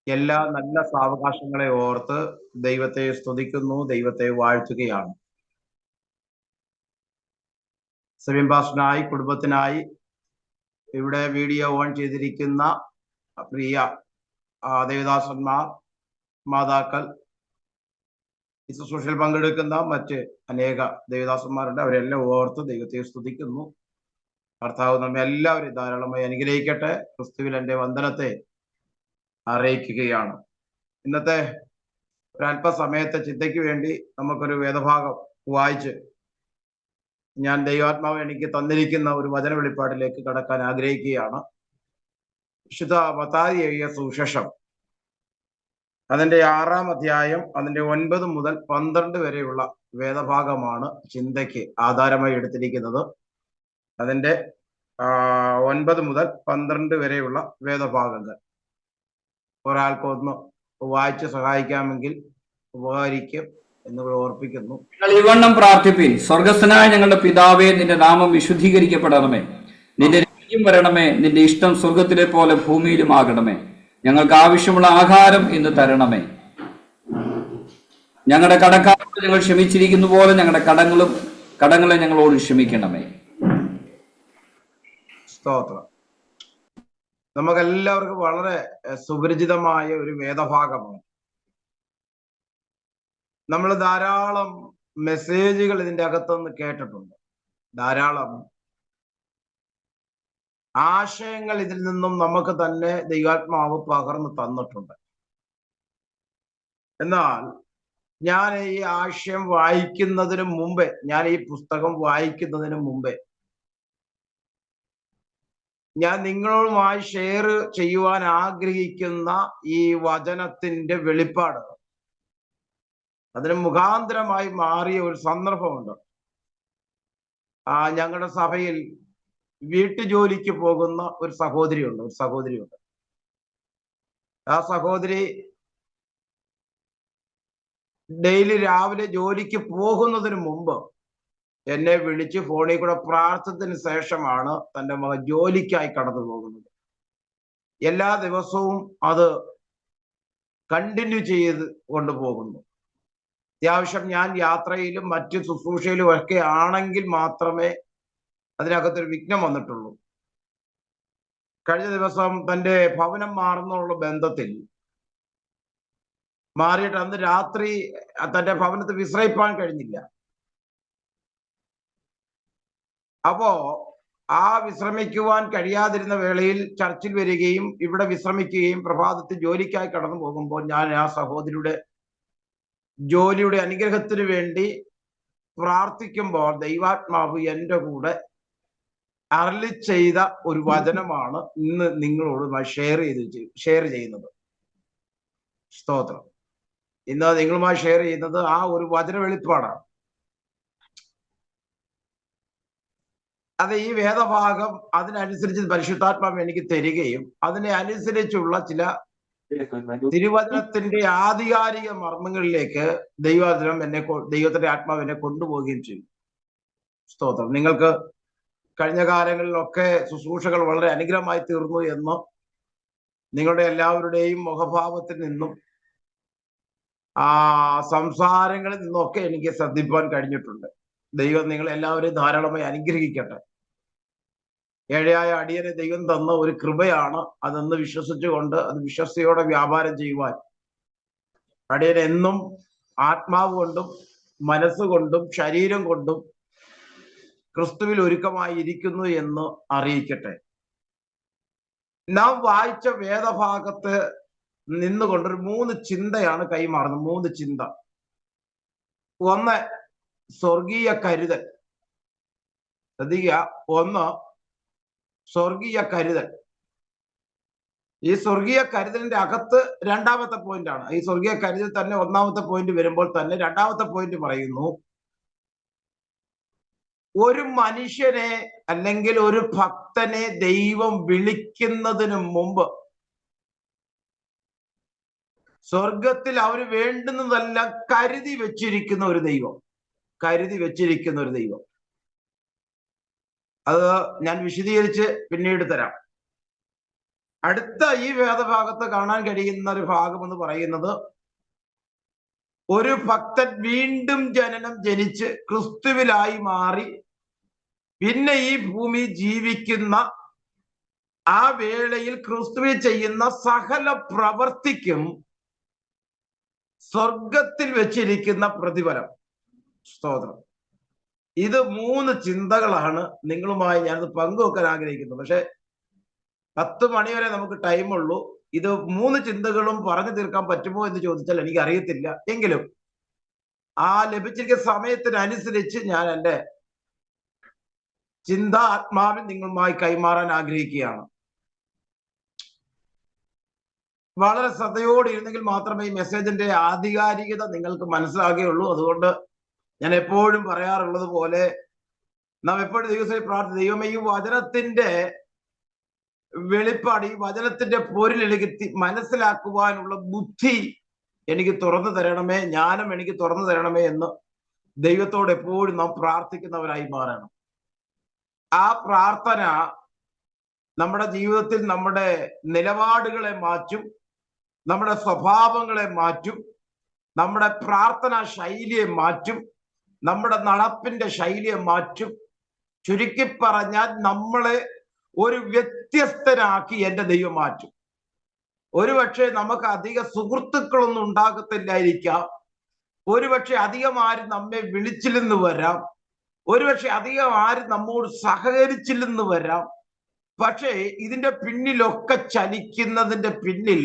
എല്ലാ നല്ല സാവകാശങ്ങളെ ഓർത്ത് ദൈവത്തെ സ്തുതിക്കുന്നു, ദൈവത്തെ വാഴ്ത്തുകയാണ്. സെവിൻ പാസ്റ്ററിനായി, കുടുംബത്തിനായി ഇവിടെ വീഡിയോ ഓൺ ചെയ്തിരിക്കുന്ന പ്രിയ ദേവദാസന്മാർ, മാതാക്കൾ, ശുശ്രൂഷയിൽ പങ്കെടുക്കുന്ന മറ്റ് അനേക ദേവദാസന്മാരുണ്ട്. അവരെല്ലാം ഓർത്ത് ദൈവത്തെ സ്തുതിക്കുന്നു. കർത്താവ് നമ്മെ എല്ലാവരും ധാരാളമായി അനുഗ്രഹിക്കട്ടെ. ക്രിസ്തുവിൽ എൻ്റെ വന്ദനത്തെ അറിയിക്കുകയാണ്. ഇന്നത്തെ ഒരല്പസമയത്തെ ചിന്തയ്ക്ക് വേണ്ടി നമുക്കൊരു വേദഭാഗം വായിച്ച് ഞാൻ ദൈവാത്മാവ് എനിക്ക് തന്നിരിക്കുന്ന ഒരു വചന വെളിപ്പാടിലേക്ക് കടക്കാൻ ആഗ്രഹിക്കുകയാണ്. വിശുദ്ധ മത്തായി എഴുതിയ സുവിശേഷം അതിന്റെ 6-ാം അധ്യായം, അതിന്റെ 9 മുതൽ 12 വരെയുള്ള വേദഭാഗമാണ് ചിന്തയ്ക്ക് ആധാരമായി എടുത്തിരിക്കുന്നത്. അതിന്റെ 9 മുതൽ 12 വരെയുള്ള വേദഭാഗങ്ങൾ ഒരാൾക്കൊന്ന് വായിച്ച് സഹായിക്കാമെങ്കിൽ ഉപകരിക്കും എന്ന് ഓർപ്പിക്കുന്നു. ഇവണ്ണം പ്രാർത്ഥിപ്പിൻ. സ്വർഗസ്ഥനായ ഞങ്ങളുടെ പിതാവേ, നിന്റെ നാമം വിശുദ്ധീകരിക്കപ്പെടണമേ. നിന്റെ രാജ്യം വരണമേ. നിന്റെ ഇഷ്ടം സ്വർഗത്തിലെ പോലെ ഭൂമിയിലും ആകണമേ. ഞങ്ങൾക്ക് ആവശ്യമുള്ള ആഹാരം ഇന്ന് തരണമേ. ഞങ്ങളുടെ കടക്കാരോട് ഞങ്ങൾ ക്ഷമിച്ചിരിക്കുന്ന പോലെ ഞങ്ങളുടെ കടങ്ങളെ ഞങ്ങളോട് ക്ഷമിക്കണമേ. സ്തോത്രം. നമുക്കെല്ലാവർക്കും വളരെ സുപരിചിതമായ ഒരു വേദഭാഗമാണ്. നമ്മൾ ധാരാളം മെസ്സേജുകൾ ഇതിൻ്റെ അകത്തുനിന്ന് കേട്ടിട്ടുണ്ട്. ധാരാളം ആശയങ്ങൾ ഇതിൽ നിന്നും നമുക്ക് തന്നെ ദൈവാത്മാവ് പകർന്നു തന്നിട്ടുണ്ട്. എന്നാൽ ഞാൻ ഈ ആശയം വായിക്കുന്നതിന് മുമ്പേ, ഞാൻ ഈ പുസ്തകം വായിക്കുന്നതിന് മുമ്പേ ഞാൻ നിങ്ങളുമായി ഷെയർ ചെയ്യുവാൻ ആഗ്രഹിക്കുന്ന ഈ വചനത്തിന്റെ വെളിപ്പാട്, അതിന് മുഖാന്തരമായി മാറിയ ഒരു സന്ദർഭമുണ്ട്. ഞങ്ങളുടെ സഭയിൽ വീട്ടുജോലിക്ക് പോകുന്ന ഒരു സഹോദരിയുണ്ട്. ആ സഹോദരി ഡെയിലി രാവിലെ ജോലിക്ക് പോകുന്നതിന് മുമ്പ് എന്നെ വിളിച്ച് ഫോണിൽ കൂടെ പ്രാർത്ഥനത്തിന് ശേഷമാണ് തൻ്റെ മകൻ ജോലിക്കായി കടന്നു പോകുന്നത്. എല്ലാ ദിവസവും അത് കണ്ടിന്യൂ ചെയ്ത് കൊണ്ടുപോകുന്നു. അത്യാവശ്യം ഞാൻ യാത്രയിലും മറ്റു ശുശ്രൂഷയിലും ഒക്കെ ആണെങ്കിൽ മാത്രമേ അതിനകത്തൊരു വിഘ്നം വന്നിട്ടുള്ളൂ. കഴിഞ്ഞ ദിവസം തൻ്റെ ഭവനം മാറുന്നുള്ള ബന്ധത്തിൽ മാറിയിട്ട് അന്ന് രാത്രി തൻ്റെ ഭവനത്തിൽ വിശ്രയിപ്പാൻ കഴിഞ്ഞില്ല. അപ്പോ ആ വിശ്രമിക്കുവാൻ കഴിയാതിരുന്ന വേളയിൽ ചർച്ചിൽ വരികയും ഇവിടെ വിശ്രമിക്കുകയും പ്രഭാതത്തിൽ ജോലിക്കായി കടന്നു പോകുമ്പോൾ ഞാൻ ആ സഹോദരിയുടെ ജോലിയുടെ അനുഗ്രഹത്തിന് വേണ്ടി പ്രാർത്ഥിക്കുമ്പോൾ ദൈവാത്മാവ് എൻ്റെ കൂടെ അരുളി ചെയ്ത ഒരു വചനമാണ് ഇന്ന് നിങ്ങളോട് ഷെയർ ചെയ്യുന്നത്. സ്തോത്രം. ഇന്ന് നിങ്ങളുമായി ഷെയർ ചെയ്യുന്നത് ആ ഒരു വചന വെളിപ്പാടാണ്. അത് ഈ വേദഭാഗം അതിനനുസരിച്ച് പരിശുദ്ധാത്മാവ് എനിക്ക് തരികയും അതിനെ അനുസരിച്ചുള്ള ചില തിരുവചനത്തിന്റെ ആധികാരിക മർമ്മങ്ങളിലേക്ക് ദൈവത്തിന്റെ ആത്മാവ് എന്നെ കൊണ്ടുപോവുകയും ചെയ്യും. സ്തോത്രം. നിങ്ങൾക്ക് കഴിഞ്ഞ കാലങ്ങളിലൊക്കെ ശുശ്രൂഷകൾ വളരെ അനുഗ്രഹമായി തീർന്നു എന്ന് നിങ്ങളുടെ എല്ലാവരുടെയും മുഖഭാവത്തിൽ നിന്നും സംസാരങ്ങളിൽ നിന്നൊക്കെ എനിക്ക് ശ്രദ്ധിപ്പാൻ കഴിഞ്ഞിട്ടുണ്ട്. ദൈവം നിങ്ങളെല്ലാവരെയും ധാരാളമായി അനുഗ്രഹിക്കട്ടെ. ഏഴയായ അടിയനെ ദൈവം തന്ന ഒരു കൃപയാണ്. അതെന്ന് വിശ്വസിച്ചുകൊണ്ട് അത് വിശ്വസ്തയോടെ വ്യാപാരം ചെയ്യുവാൻ അടിയൻ എന്നും ആത്മാവ് കൊണ്ടും മനസ്സുകൊണ്ടും ശരീരം കൊണ്ടും ക്രിസ്തുവിൽ ഒരുക്കമായി ഇരിക്കുന്നു എന്ന് അറിയിക്കട്ടെ. നാം വായിച്ച വേദഭാഗത്ത് നിന്നുകൊണ്ടൊരു 3 ചിന്തയാണ് കൈമാറുന്നത്. 3 ചിന്ത. ഒന്ന്, സ്വർഗീയ കരുതൽ. ശ്രദ്ധിക്കുക. ഒന്ന്, സ്വർഗീയ കരുതൽ. ഈ സ്വർഗീയ കരുതലിന്റെ അകത്ത് രണ്ടാമത്തെ പോയിന്റാണ്. ഈ സ്വർഗീയ കരുതൽ തന്നെ ഒന്നാമത്തെ പോയിന്റ് വരുമ്പോൾ തന്നെ രണ്ടാമത്തെ പോയിന്റ് പറയുന്നു, ഒരു മനുഷ്യനെ അല്ലെങ്കിൽ ഒരു ഭക്തനെ ദൈവം വിളിക്കുന്നതിന് മുമ്പ് സ്വർഗത്തിൽ അവര് വേണ്ടുന്നതെല്ലാം കരുതി വെച്ചിരിക്കുന്ന ഒരു ദൈവം. അത് ഞാൻ വിശദീകരിച്ച് പിന്നീട് തരാം. അടുത്ത ഈ വേദഭാഗത്ത് കാണാൻ കഴിയുന്ന ഒരു ഭാഗം എന്ന് പറയുന്നത്, ഒരു ഭക്തൻ വീണ്ടും ജനനം ജനിച്ച് ക്രിസ്തുവിലായി മാറി പിന്നെ ഈ ഭൂമി ജീവിക്കുന്ന ആ വേളയിൽ ക്രിസ്തുവിൽ ചെയ്യുന്ന സകല പ്രവർത്തിക്കും സ്വർഗത്തിൽ വെച്ചിരിക്കുന്ന പ്രതിഫലം. സ്തോത്രം. ഇത് 3 ചിന്തകളാണ് നിങ്ങളുമായി ഞാനത് പങ്കുവെക്കാൻ ആഗ്രഹിക്കുന്നത്. പക്ഷെ 10 മണി വരെ നമുക്ക് ടൈമുള്ളൂ. ഇത് 3 ചിന്തകളും പറഞ്ഞു തീർക്കാൻ പറ്റുമോ എന്ന് ചോദിച്ചാൽ എനിക്ക് അറിയത്തില്ല. എങ്കിലും ആ ലഭിച്ചിരിക്കുന്ന സമയത്തിനനുസരിച്ച് ഞാൻ എൻ്റെ ചിന്ത ആത്മാവിൽ നിങ്ങളുമായി കൈമാറാൻ ആഗ്രഹിക്കുകയാണ്. വളരെ ശ്രദ്ധയോടെ ഇരുന്നെങ്കിൽ മാത്രമേ ഈ മെസ്സേജിന്റെ ആധികാരികത നിങ്ങൾക്ക് മനസ്സിലാകുകയുള്ളൂ. അതുകൊണ്ട് ഞാൻ എപ്പോഴും പറയാറുള്ളത് പോലെ നാം എപ്പോഴും ദൈവത്തിൽ ദൈവമേ ഈ വചനത്തിന്റെ വെളിപ്പാട്, ഈ വചനത്തിന്റെ പൊരുൾ എനിക്ക് മനസ്സിലാക്കുവാനുള്ള ബുദ്ധി എനിക്ക് തുറന്നു തരണമേ, ജ്ഞാനം എനിക്ക് തുറന്നു തരണമേ എന്ന് ദൈവത്തോട് എപ്പോഴും നാം പ്രാർത്ഥിക്കുന്നവരായി മാറണം. ആ പ്രാർത്ഥന നമ്മുടെ ജീവിതത്തിൽ നമ്മുടെ നിലപാടുകളെ മാറ്റും, നമ്മുടെ സ്വഭാവങ്ങളെ മാറ്റും, നമ്മുടെ പ്രാർത്ഥനാ ശൈലിയെ മാറ്റും, നമ്മുടെ നടപ്പിന്റെ ശൈലിയെ മാറ്റും. ചുരുക്കി പറഞ്ഞാൽ നമ്മളെ ഒരു വ്യത്യസ്തനാക്കി എൻ്റെ ദൈവം മാറ്റും. ഒരുപക്ഷെ നമുക്ക് അധിക സുഹൃത്തുക്കളൊന്നും ഉണ്ടാകത്തില്ലായിരിക്കാം, ഒരുപക്ഷെ അധികം ആരും നമ്മെ വിളിച്ചില്ലെന്ന് വരാം, ഒരുപക്ഷെ അധികം ആരും നമ്മോട് സഹകരിച്ചില്ലെന്ന് വരാം. പക്ഷേ ഇതിന്റെ പിന്നിലൊക്കെ ചലിക്കുന്നതിന്റെ പിന്നിൽ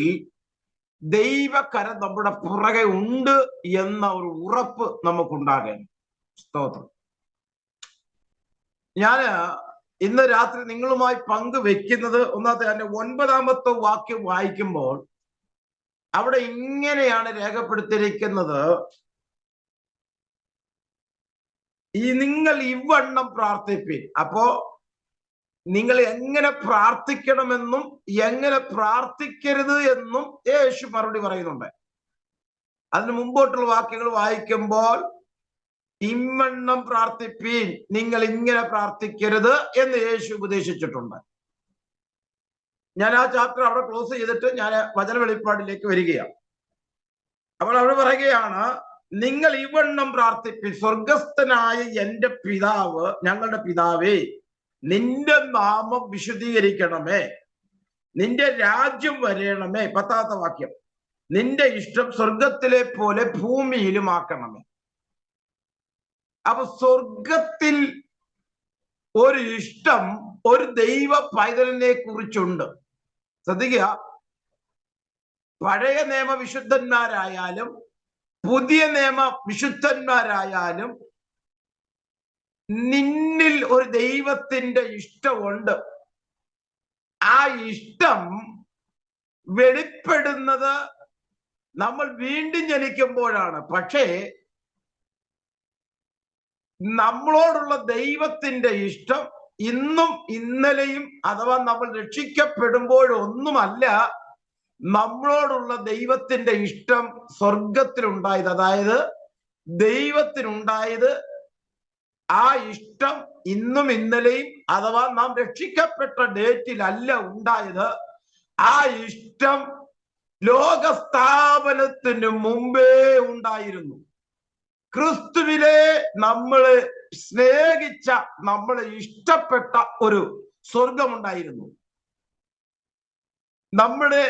ദൈവകരം നമ്മുടെ പുറകെ ഉണ്ട് എന്ന ഒരു ഉറപ്പ് നമുക്കുണ്ടാകണം. സ്തോത്രം. ഞാൻ ഇന്ന് രാത്രി നിങ്ങളുമായി പങ്കുവെക്കുന്നത് ഒന്നാമത്തെ 9-ാമത്തെ വാക്യം വായിക്കുമ്പോൾ അവിടെ ഇങ്ങനെയാണ് രേഖപ്പെടുത്തിയിരിക്കുന്നത്, നിങ്ങൾ ഇവണ്ണം പ്രാർത്ഥിപ്പിൻ. അപ്പോ നിങ്ങൾ എങ്ങനെ പ്രാർത്ഥിക്കണമെന്നും എങ്ങനെ പ്രാർത്ഥിക്കരുത് എന്നും യേശു മറുപടി പറയുന്നുണ്ട്. അതിന് മുമ്പോട്ടുള്ള വാക്യങ്ങൾ വായിക്കുമ്പോൾ ഇവണ്ണം പ്രാർത്ഥിപ്പീൻ, നിങ്ങൾ ഇങ്ങനെ പ്രാർത്ഥിക്കരുത് എന്ന് യേശു ഉപദേശിച്ചിട്ടുണ്ട്. ഞാൻ ആ ചാപ്റ്റർ അവിടെ ക്ലോസ് ചെയ്തിട്ട് ഞാൻ വചന വെളിപ്പാടിലേക്ക് വരികയാണ്. അപ്പോൾ അവിടെ പറയുകയാണ്, നിങ്ങൾ ഇവണ്ണം പ്രാർത്ഥിപ്പീൻ, സ്വർഗസ്ഥനായ എൻ്റെ പിതാവ്, ഞങ്ങളുടെ പിതാവേ, നിന്റെ നാമം വിശുദ്ധീകരിക്കണമേ, നിന്റെ രാജ്യം വരേണമേ. 10-ാമത്തെ വാക്യം, നിന്റെ ഇഷ്ടം സ്വർഗത്തിലെ പോലെ ഭൂമിയിലും ആക്കണമേ. അപ്പൊ സ്വർഗത്തിൽ ഒരു ഇഷ്ടം ഒരു ദൈവ പൈതലിനെ കുറിച്ചുണ്ട്. ശ്രദ്ധിക്കുക, പഴയ നിയമ വിശുദ്ധന്മാരായാലും പുതിയ നിയമ വിശുദ്ധന്മാരായാലും നിന്നിൽ ഒരു ദൈവത്തിന്റെ ഇഷ്ടമുണ്ട്. ആ ഇഷ്ടം വെളിപ്പെടുന്നത് നമ്മൾ വീണ്ടും ജനിക്കുമ്പോഴാണ്. പക്ഷേ നമ്മളോടുള്ള ദൈവത്തിന്റെ ഇഷ്ടം ഇന്നും ഇന്നലെയും അഥവാ നമ്മൾ രക്ഷിക്കപ്പെടുമ്പോഴൊന്നുമല്ല. നമ്മളോടുള്ള ദൈവത്തിന്റെ ഇഷ്ടം സ്വർഗത്തിലുണ്ടായത്, അതായത് ദൈവത്തിനുണ്ടായത് ആ ഇഷ്ടം ഇന്നും ഇന്നലെയും അഥവാ നാം രക്ഷിക്കപ്പെട്ട ഡേറ്റിലല്ല ഉണ്ടായത്. ആ ഇഷ്ടം ലോകസ്ഥാപനത്തിന് മുമ്പേ ഉണ്ടായിരുന്നു. ക്രിസ്തുവിലെ നമ്മളെ സ്നേഹിച്ച, നമ്മളെ ഇഷ്ടപ്പെട്ട ഒരു സ്വർഗമുണ്ടായിരുന്നു. നമ്മുടെ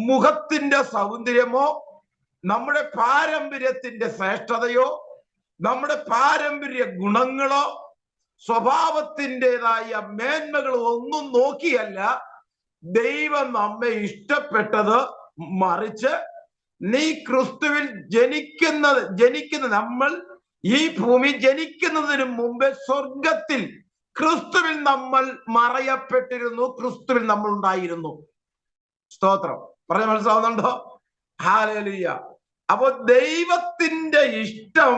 മുഖത്തിന്റെ സൗന്ദര്യമോ നമ്മുടെ പാരമ്പര്യത്തിന്റെ ശ്രേഷ്ഠതയോ നമ്മുടെ പാരമ്പര്യ ഗുണങ്ങളോ സ്വഭാവത്തിൻ്റെതായ മേന്മകളോ ഒന്നും നോക്കിയല്ല ദൈവം നമ്മെ ഇഷ്ടപ്പെട്ടത്. മറിച്ച് നീ ക്രിസ്തുവിൽ ജനിക്കുന്ന നമ്മൾ ഈ ഭൂമി ജനിക്കുന്നതിന് മുമ്പേ സ്വർഗത്തിൽ ക്രിസ്തുവിൽ നമ്മൾ മറയപ്പെട്ടിരുന്നു, ക്രിസ്തുവിൽ നമ്മൾ ഉണ്ടായിരുന്നു. സ്തോത്രം. പറഞ്ഞ മനസ്സിലാവുന്നുണ്ടോ? ഹല്ലേലൂയ. അപ്പോ ദൈവത്തിന്റെ ഇഷ്ടം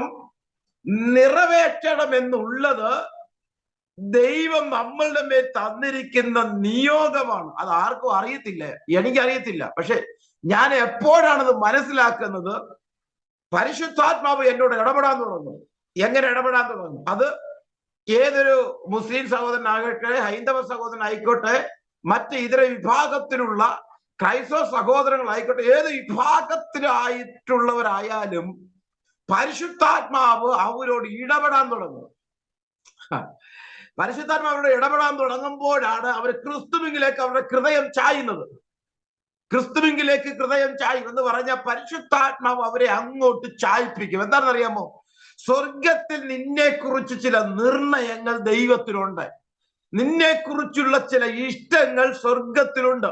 നിറവേറ്റണമെന്നുള്ളത് ദൈവം നമ്മളുടെ മേൽ തന്നിരിക്കുന്ന നിയോഗമാണ്. അത് ആർക്കും അറിയത്തില്ല, എനിക്കറിയത്തില്ല. പക്ഷെ ഞാൻ എപ്പോഴാണത് മനസ്സിലാക്കുന്നത്, പരിശുദ്ധാത്മാവ് എന്നോട് ഇടപെടാൻ തുടങ്ങും. എങ്ങനെ ഇടപെടാൻ തുടങ്ങും? അത് ഏതൊരു മുസ്ലിം സഹോദരനാകട്ടെ, ഹൈന്ദവ സഹോദരനായിക്കോട്ടെ, മറ്റ് ഇതര വിഭാഗത്തിലുള്ള ക്രൈസ്തവ സഹോദരങ്ങളായിക്കോട്ടെ, ഏത് വിഭാഗത്തിലായിട്ടുള്ളവരായാലും പരിശുദ്ധാത്മാവ് അവരോട് ഇടപെടാൻ തുടങ്ങും. പരിശുദ്ധാത്മാവരോട് ഇടപെടാൻ തുടങ്ങുമ്പോഴാണ് അവർ ക്രിസ്തുവിലേക്ക് അവരുടെ ഹൃദയം ചായുന്നത്. ക്രിസ്തുവിലേക്ക് ഹൃദയം ചായും എന്ന് പറഞ്ഞാൽ പരിശുദ്ധാത്മാവ് അവരെ അങ്ങോട്ട് ചായ്പിക്കും. എന്താണെന്നറിയാമോ? സ്വർഗത്തിൽ നിന്നെ കുറിച്ച് ചില നിർണയങ്ങൾ ദൈവത്തിനുണ്ട്. നിന്നെ കുറിച്ചുള്ള ചില ഇഷ്ടങ്ങൾ സ്വർഗത്തിലുണ്ട്.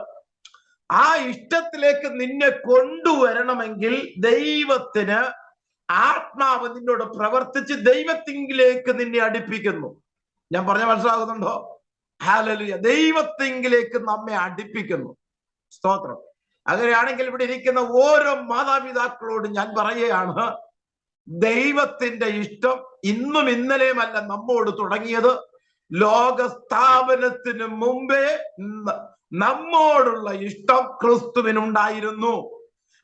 ആ ഇഷ്ടത്തിലേക്ക് നിന്നെ കൊണ്ടുവരണമെങ്കിൽ ദൈവത്തിന് ആത്മാവ് നിന്നോട് പ്രവർത്തിച്ച് ദൈവത്തിങ്കിലേക്ക് നിന്നെ അടുപ്പിക്കുന്നു. ഞാൻ പറഞ്ഞ മനസ്സിലാകുന്നുണ്ടോ? ഹല്ലേലൂയ. ദൈവത്തിങ്കിലേക്ക് നമ്മെ അടുപ്പിക്കുന്നു. സ്തോത്രം. അങ്ങനെയാണെങ്കിൽ ഇവിടെ ഇരിക്കുന്ന ഓരോ മാതാപിതാക്കളോടും ഞാൻ പറയുകയാണ്, ദൈവത്തിന്റെ ഇഷ്ടം ഇന്നും ഇന്നലെയുമല്ല നമ്മോട് തുടങ്ങിയത്. ലോകസ്ഥാപനത്തിന് മുമ്പേ നമ്മോടുള്ള ഇഷ്ടം ക്രിസ്തുവിനുണ്ടായിരുന്നു.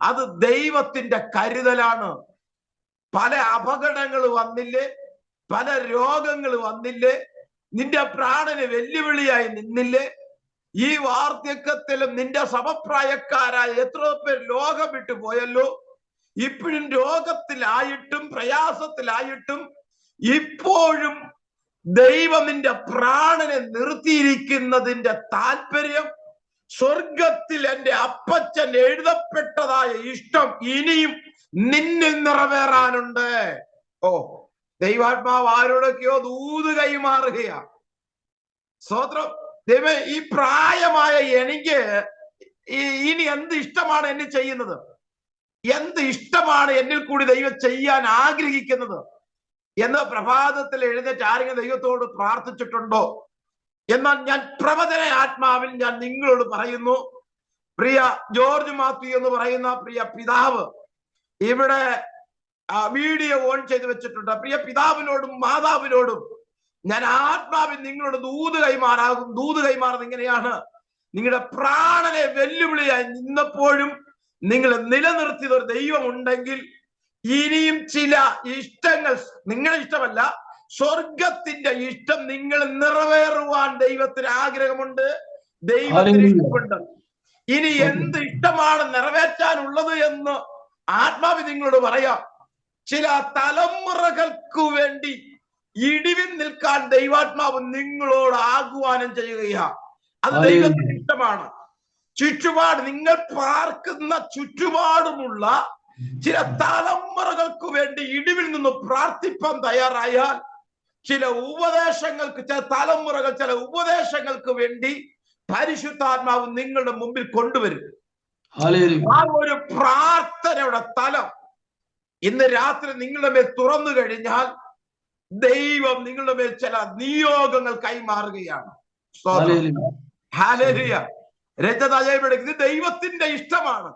അത് ദൈവത്തിന്റെ കരുതലാണ്. പല അപകടങ്ങൾ വന്നില്ലേ, പല രോഗങ്ങൾ വന്നില്ലേ, നിന്റെ പ്രാണന് വെല്ലുവിളിയായി നിന്നില്ലേ, ഈ വാർദ്ധക്യത്തിലും നിന്റെ സമപ്രായക്കാരായ എത്ര പേർ ലോകം വിട്ടു പോയല്ലോ. ഇപ്പോഴും രോഗത്തിലായിട്ടും പ്രയാസത്തിലായിട്ടും ഇപ്പോഴും ദൈവം നിന്റെ പ്രാണനെ നിർത്തിയിരിക്കുന്നതിന്റെ താല്പര്യം, സ്വർഗത്തിൽ എൻ്റെ അപ്പച്ചൻ എഴുതപ്പെട്ടതായ ഇഷ്ടം ഇനിയും നിന്നിൽ നിറവേറാനുണ്ട്. ഓ, ദൈവാത്മാവ് ആരോടൊക്കെയോ ദൂത് കൈമാറുകയാ. സ്തോത്രം. ദൈവം, ഈ പ്രായമായ എനിക്ക് ഇനി എന്ത് ഇഷ്ടമാണ് എന്നെ ചെയ്യുന്നത്? എന്ത് ഇഷ്ടമാണ് എന്നിൽ കൂടി ദൈവം ചെയ്യാൻ ആഗ്രഹിക്കുന്നത് എന്ന് പ്രഭാതത്തിൽ എഴുന്നേറ്റ് ആരെങ്കിലും ദൈവത്തോട് പ്രാർത്ഥിച്ചിട്ടുണ്ടോ? എന്നാൽ ഞാൻ പ്രവചന ആത്മാവിൽ ഞാൻ നിങ്ങളോട് പറയുന്നു, പ്രിയ ജോർജ് മാത്യു എന്ന് പറയുന്ന പ്രിയ പിതാവ് ഇവിടെ വീഡിയോ ഓൺ ചെയ്ത് വെച്ചിട്ടുണ്ട്. പ്രിയ പിതാവിനോടും മാതാവിനോടും ഞാൻ ആത്മാവിൽ നിങ്ങളോട് ദൂത് കൈമാറുന്നത് ഇങ്ങനെയാണ്: നിങ്ങളുടെ പ്രാണനെ വെല്ലുവിളിയായി നിന്നപ്പോഴും നിങ്ങൾ നിലനിർത്തിയത് ഒരു ദൈവം ഉണ്ടെങ്കിൽ ഇനിയും ചില ഇഷ്ടങ്ങൾ, നിങ്ങളുടെ ഇഷ്ടമല്ല, സ്വർഗത്തിന്റെ ഇഷ്ടം നിങ്ങൾ നിറവേറുവാൻ ദൈവത്തിന് ആഗ്രഹമുണ്ട്, ദൈവത്തിന് ഇഷ്ടമുണ്ട്. ഇനി എന്ത് ഇഷ്ടമാണ് നിറവേറ്റാനുള്ളത് എന്ന് ആത്മാവ് നിങ്ങളോട് പറയാം. ചില തലമുറകൾക്ക് വേണ്ടി ഇടിവിൽ നിൽക്കാൻ ദൈവാത്മാവ് നിങ്ങളോട് ആഹ്വാനം ചെയ്യുകയാണ്. അത് ദൈവത്തിന് ഇഷ്ടമാണ്. ചുറ്റുപാട്, നിങ്ങൾ പാർക്കുന്ന ചുറ്റുപാടുമുള്ള ചില തലമുറകൾക്ക് വേണ്ടി ഇടിവിൽ നിന്ന് പ്രാർത്ഥിപ്പാൻ തയ്യാറായാൽ ചില ഉപദേശങ്ങൾക്ക് വേണ്ടി പരിശുദ്ധാത്മാവ് നിങ്ങളുടെ മുമ്പിൽ കൊണ്ടുവരും. ആ ഒരു പ്രാർത്ഥനയുടെ തലം ഇന്ന് രാത്രി നിങ്ങളുടെ മേൽ തുറന്നു കഴിഞ്ഞാൽ ദൈവം നിങ്ങളുടെ മേൽ ചില നിയോഗങ്ങൾ കൈമാറുകയാണ്. ഹല്ലേലൂയ. ഇത് ദൈവത്തിന്റെ ഇഷ്ടമാണ്.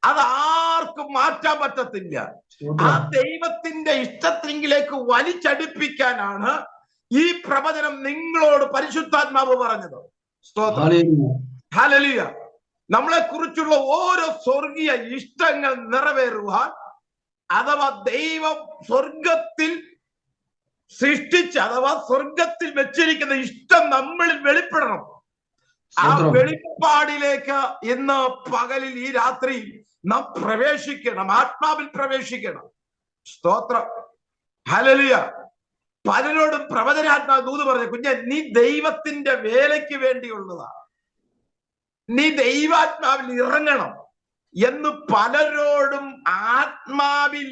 അത് ആർക്കും മാറ്റാൻ പറ്റത്തില്ല. ആ ദൈവത്തിന്റെ ഇഷ്ടത്തിലേക്ക് വലിച്ചടിപ്പിക്കാനാണ് ഈ പ്രവചനം നിങ്ങളോട് പരിശുദ്ധാത്മാവ് പറഞ്ഞത്. ഹല്ലേലൂയ. നമ്മളെ കുറിച്ചുള്ള ഓരോ സ്വർഗീയ ഇഷ്ടങ്ങൾ നിറവേറുവാൻ, അഥവാ ദൈവം സ്വർഗത്തിൽ സൃഷ്ടിച്ച്, അഥവാ സ്വർഗത്തിൽ വെച്ചിരിക്കുന്ന ഇഷ്ടം നമ്മളിൽ വെളിപ്പെടണം. ആ വെളിപ്പാടിലേക്ക് ഇന്ന് പകലിൽ, ഈ രാത്രി നാം പ്രവേശിക്കണം, ആത്മാവിൽ പ്രവേശിക്കണം. സ്തോത്രം. ഹല്ലേലൂയ. പലരോടും പ്രവചനാത്മാവ് ദൂത് പറഞ്ഞു, കുഞ്ഞെ, നീ ദൈവത്തിന്റെ വേലയ്ക്ക് വേണ്ടിയുള്ളതാ, നീ ദൈവാത്മാവിൽ ഇറങ്ങണം എന്ന് പലരോടും ആത്മാവിൽ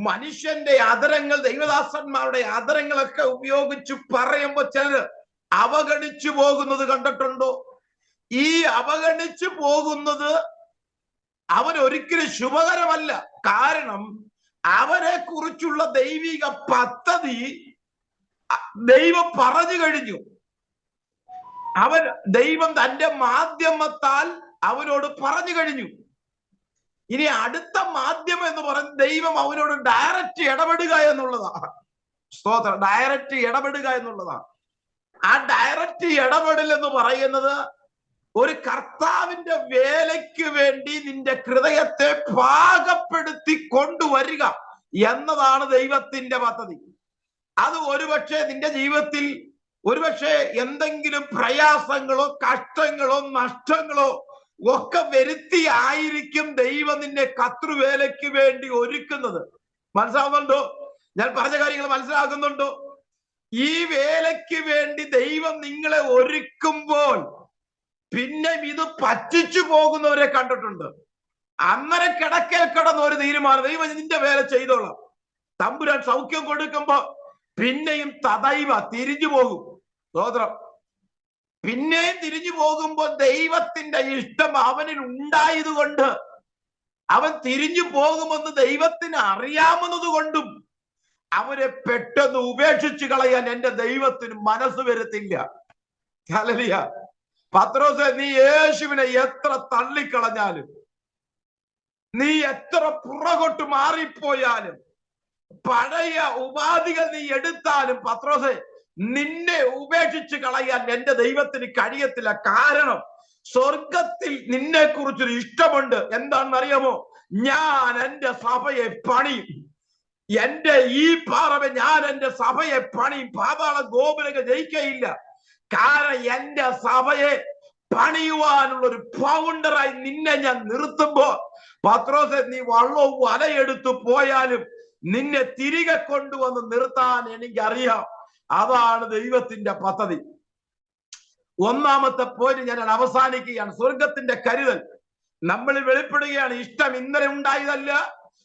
മനുഷ്യന്റെ അതരങ്ങൾ, ദൈവദാസന്മാരുടെ അതരങ്ങളൊക്കെ ഉപയോഗിച്ച് പറയുമ്പോൾ ചിലർ അവഗണിച്ചു പോകുന്നത് കണ്ടിട്ടുണ്ടോ? ഈ അവഗണിച്ചു പോകുന്നത് അവനൊരിക്കലും ശുഭകരമല്ല. കാരണം അവരെ കുറിച്ചുള്ള ദൈവിക പദ്ധതി ദൈവം പറഞ്ഞു കഴിഞ്ഞു. ദൈവം തന്റെ മാധ്യമത്താൽ അവനോട് പറഞ്ഞു കഴിഞ്ഞു. ഇനി അടുത്ത മാധ്യമം എന്ന് പറയുന്നത് ദൈവം അവനോട് ഡയറക്റ്റ് ഇടപെടുക എന്നുള്ളതാണ്. സ്തോത്രം. ഡയറക്റ്റ് ഇടപെടുക എന്നുള്ളതാണ്. ആ ഡയറക്റ്റ് ഇടപെടൽ എന്ന് പറയുന്നത് ഒരു കർത്താവിന്റെ വേലയ്ക്ക് വേണ്ടി നിന്റെ ഹൃദയത്തെ പാകപ്പെടുത്തി കൊണ്ടുവരിക എന്നതാണ് ദൈവത്തിന്റെ പദ്ധതി. അത് ഒരുപക്ഷെ നിന്റെ ജീവിതത്തിൽ ഒരുപക്ഷെ എന്തെങ്കിലും പ്രയാസങ്ങളോ കഷ്ടങ്ങളോ നഷ്ടങ്ങളോ ഒക്കെ വരുത്തിയായിരിക്കും ദൈവം നിന്നെ കർത്തൃവേലയ്ക്ക് വേണ്ടി ഒരുക്കുന്നത്. മനസ്സിലാവുന്നുണ്ടോ? ഞാൻ പറഞ്ഞ കാര്യങ്ങൾ മനസ്സിലാകുന്നുണ്ടോ? ഈ വേലയ്ക്ക് വേണ്ടി ദൈവം നിങ്ങളെ ഒരുക്കുമ്പോൾ പിന്നെ ഇത് പറ്റിച്ചു പോകുന്നവരെ കണ്ടിട്ടുണ്ട്. അങ്ങനെ കിടക്കൽ കിടന്ന ഒരു തീരുമാനം, ദൈവം നിന്റെ വേല ചെയ്തോളാം. തമ്പുരാൻ സൗഖ്യം കൊടുക്കുമ്പോ പിന്നെയും തദൈവ തിരിഞ്ഞു പോകും. സ്തോത്രം. പിന്നെയും തിരിഞ്ഞു പോകുമ്പോൾ ദൈവത്തിന്റെ ഇഷ്ടം അവനിൽ ഉണ്ടായത് കൊണ്ട്, അവൻ തിരിഞ്ഞു പോകുമെന്ന് ദൈവത്തിന് അറിയാമെന്നത് കൊണ്ടും അവരെ പെട്ടെന്ന് ഉപേക്ഷിച്ച് കളയാൻ എന്റെ ദൈവത്തിന് മനസ്സ് വരുത്തില്ല. ഹല്ലേലൂയ. പത്രോസേ, നീ യേശുവിനെ എത്ര തള്ളിക്കളഞ്ഞാലും, നീ എത്ര പുറകോട്ട് മാറിപ്പോയാലും, പഴയ ഉപാധികൾ നീ എടുത്താലും, പത്രോസേ, നിന്നെ ഉപേക്ഷിച്ച് കളയാൻ എന്റെ ദൈവത്തിന് കഴിയത്തില്ല. കാരണം സ്വർഗത്തിൽ നിന്നെ കുറിച്ചൊരു ഇഷ്ടമുണ്ട്. എന്താണെന്നറിയാമോ? ഞാൻ എന്റെ സഭയെ പണിയും. എന്റെ ഈ പാറമേ ഞാൻ എന്റെ സഭയെ പണിയും. പാതാള ഗോപുരങ്ങൾ ജയിക്കയില്ല. കാരണം എന്റെ സഭയെ പണിയുവാനുള്ള ഒരു ഫൗണ്ടറായി നിന്നെ ഞാൻ നിർത്തുമ്പോ, പത്രോസേ, നീ വള്ളവും വലയെടുത്തു പോയാലും നിന്നെ തിരികെ കൊണ്ടുവന്ന് നിർത്താൻ എനിക്കറിയാം. അതാണ് ദൈവത്തിന്റെ പദ്ധതി. ഒന്നാമത്തെ പോയിന്റ് ഞാൻ അവസാനിക്കുകയാണ്. സ്വർഗത്തിന്റെ കരുതൽ നമ്മൾ വെളിപ്പെടുകയാണ്. ഇഷ്ടം ഇന്നലെ ഉണ്ടായതല്ല.